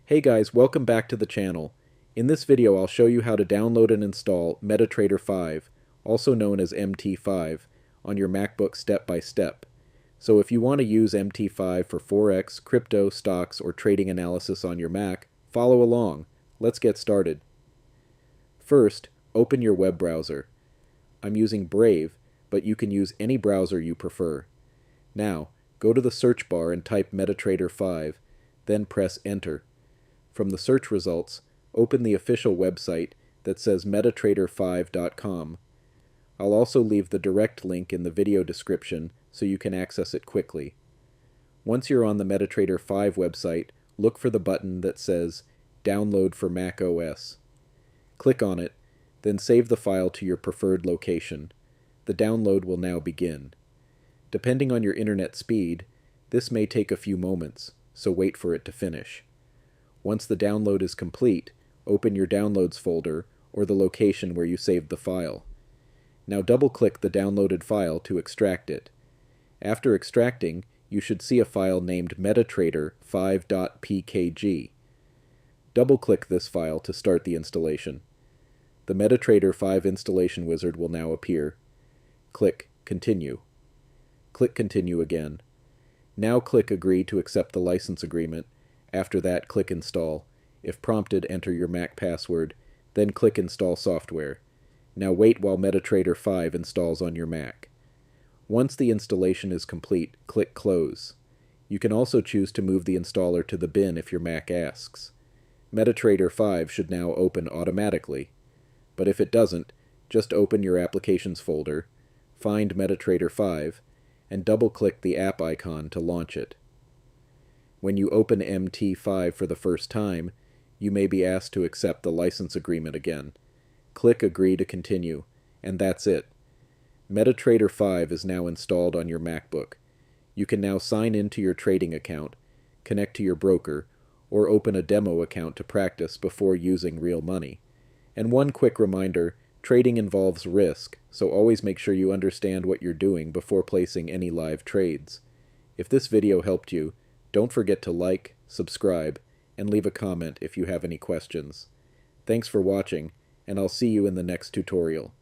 Hey guys, welcome back to the channel. In this video I'll show you how to download and install MetaTrader 5, also known as MT5, on your MacBook step by step. So if you want to use MT5 for Forex, crypto, stocks, or trading analysis on your Mac, follow along. Let's get started. First, open your web browser. I'm using Brave, but you can use any browser you prefer. Now, go to the search bar and type MetaTrader 5, then press Enter. From the search results, open the official website that says metatrader5.com. I'll also leave the direct link in the video description so you can access it quickly. Once you're on the MetaTrader 5 website, look for the button that says Download for Mac OS. Click on it, then save the file to your preferred location. The download will now begin. Depending on your internet speed, this may take a few moments, so wait for it to finish. Once the download is complete, open your Downloads folder or the location where you saved the file. Now double-click the downloaded file to extract it. After extracting, you should see a file named metatrader5.pkg. Double-click this file to start the installation. The MetaTrader 5 installation wizard will now appear. Click Continue. Click Continue again. Now click Agree to accept the license agreement. After that, click Install. If prompted, enter your Mac password, then click Install Software. Now wait while MetaTrader 5 installs on your Mac. Once the installation is complete, click Close. You can also choose to move the installer to the bin if your Mac asks. MetaTrader 5 should now open automatically. But if it doesn't, just open your Applications folder, find MetaTrader 5, and double-click the app icon to launch it. When you open MT5 for the first time, you may be asked to accept the license agreement again. Click Agree to continue, and that's it. MetaTrader 5 is now installed on your MacBook. You can now sign into your trading account, connect to your broker, or open a demo account to practice before using real money. And one quick reminder, trading involves risk, so always make sure you understand what you're doing before placing any live trades. If this video helped you, don't forget to like, subscribe, and leave a comment if you have any questions. Thanks for watching, and I'll see you in the next tutorial.